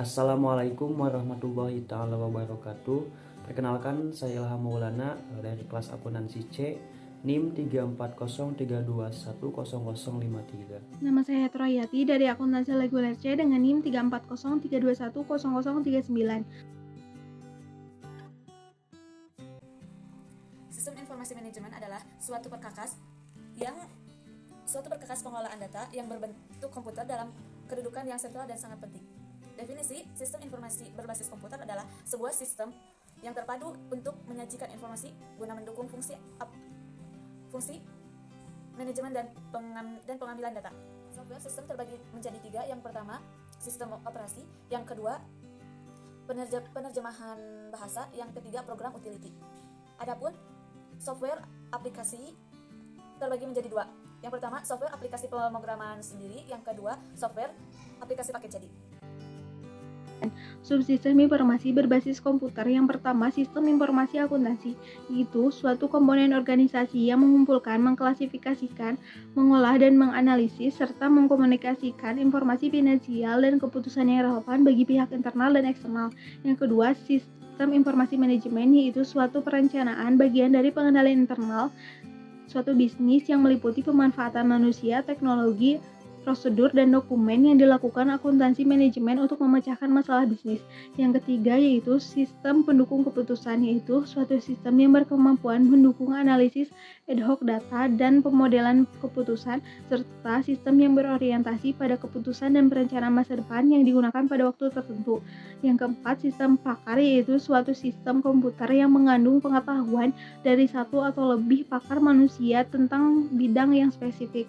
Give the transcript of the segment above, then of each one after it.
Assalamualaikum warahmatullahi taala wabarakatuh. Perkenalkan, saya Ilham Maulana dari kelas akuntansi C, NIM 34032100053. Nama saya Hetroyati dari akuntansi reguler C dengan NIM 34032100039. Sistem informasi manajemen adalah suatu perkakas pengelolaan data yang berbentuk komputer dalam kedudukan yang sentral dan sangat penting. Definisi sistem informasi berbasis komputer adalah sebuah sistem yang terpadu untuk menyajikan informasi guna mendukung fungsi manajemen dan pengambilan data. Software sistem terbagi menjadi 3. Yang pertama, sistem operasi. Yang kedua, penerjemahan bahasa. Yang ketiga, program utility. Adapun software aplikasi terbagi menjadi 2. Yang pertama, software aplikasi pemrograman sendiri. Yang kedua, software aplikasi paket jadi. Subsistem informasi berbasis komputer. Yang pertama, sistem informasi akuntansi, yaitu suatu komponen organisasi yang mengumpulkan, mengklasifikasikan, mengolah dan menganalisis serta mengkomunikasikan informasi finansial dan keputusan yang relevan bagi pihak internal dan eksternal. Yang kedua, sistem informasi manajemen, yaitu suatu perencanaan bagian dari pengendalian internal suatu bisnis yang meliputi pemanfaatan manusia, teknologi, prosedur, dan dokumen yang dilakukan akuntansi manajemen untuk memecahkan masalah bisnis. Yang ketiga yaitu sistem pendukung keputusan, yaitu suatu sistem yang berkemampuan mendukung analisis ad hoc data dan pemodelan keputusan, serta sistem yang berorientasi pada keputusan dan perencanaan masa depan yang digunakan pada waktu tertentu. Yang keempat, sistem pakar, yaitu suatu sistem komputer yang mengandung pengetahuan dari satu atau lebih pakar manusia tentang bidang yang spesifik.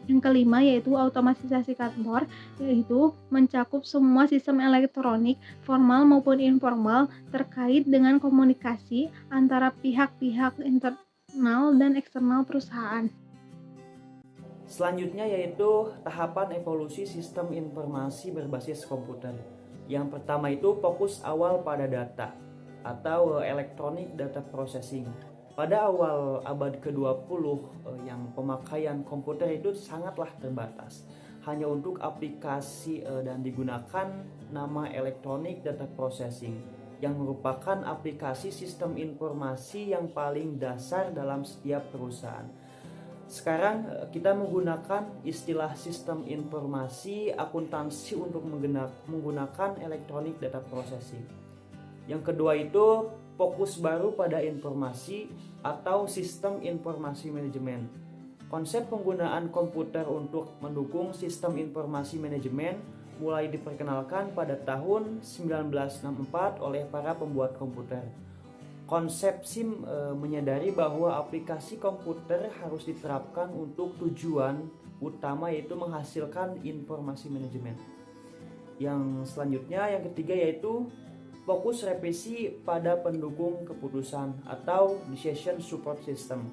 Yang kelima yaitu otomatisasi kantor, yaitu mencakup semua sistem elektronik formal maupun informal terkait dengan komunikasi antara pihak-pihak internal dan eksternal perusahaan. Selanjutnya yaitu tahapan evolusi sistem informasi berbasis komputer. Yang pertama itu fokus awal pada data atau electronic data processing. Pada awal abad ke-20 yang pemakaian komputer itu sangatlah terbatas. Hanya untuk aplikasi dan digunakan nama Electronic Data Processing yang merupakan aplikasi sistem informasi yang paling dasar dalam setiap perusahaan. Sekarang kita menggunakan istilah sistem informasi akuntansi untuk menggunakan Electronic Data Processing. Yang kedua itu fokus baru pada informasi atau sistem informasi manajemen. Konsep penggunaan komputer untuk mendukung sistem informasi manajemen mulai diperkenalkan pada tahun 1964 oleh para pembuat komputer. Konsep SIM menyadari bahwa aplikasi komputer harus diterapkan untuk tujuan utama yaitu menghasilkan informasi manajemen. Yang selanjutnya, yang ketiga yaitu fokus revisi pada pendukung keputusan atau decision support system.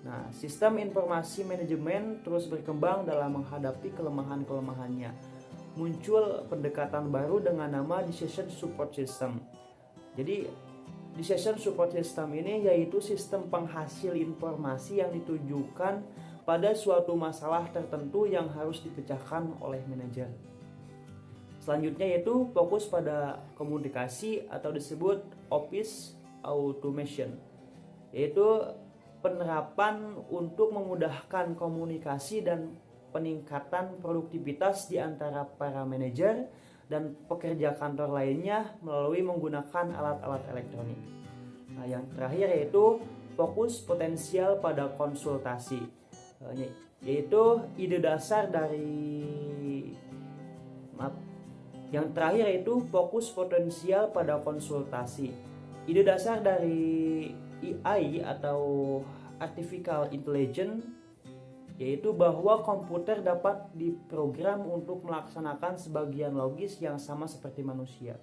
Nah, sistem informasi manajemen terus berkembang dalam menghadapi kelemahan-kelemahannya. Muncul pendekatan baru dengan nama decision support system. Jadi, decision support system ini yaitu sistem penghasil informasi yang ditujukan pada suatu masalah tertentu yang harus dipecahkan oleh manajer. Selanjutnya yaitu fokus pada komunikasi atau disebut office automation, yaitu penerapan untuk memudahkan komunikasi dan peningkatan produktivitas di antara para manajer dan pekerja kantor lainnya melalui menggunakan alat-alat elektronik. Nah, yang terakhir yaitu fokus potensial pada konsultasi, yaitu ide dasar dari Yang terakhir yaitu fokus potensial pada konsultasi. Ide dasar dari AI atau Artificial Intelligence yaitu bahwa komputer dapat diprogram untuk melaksanakan sebagian logis yang sama seperti manusia.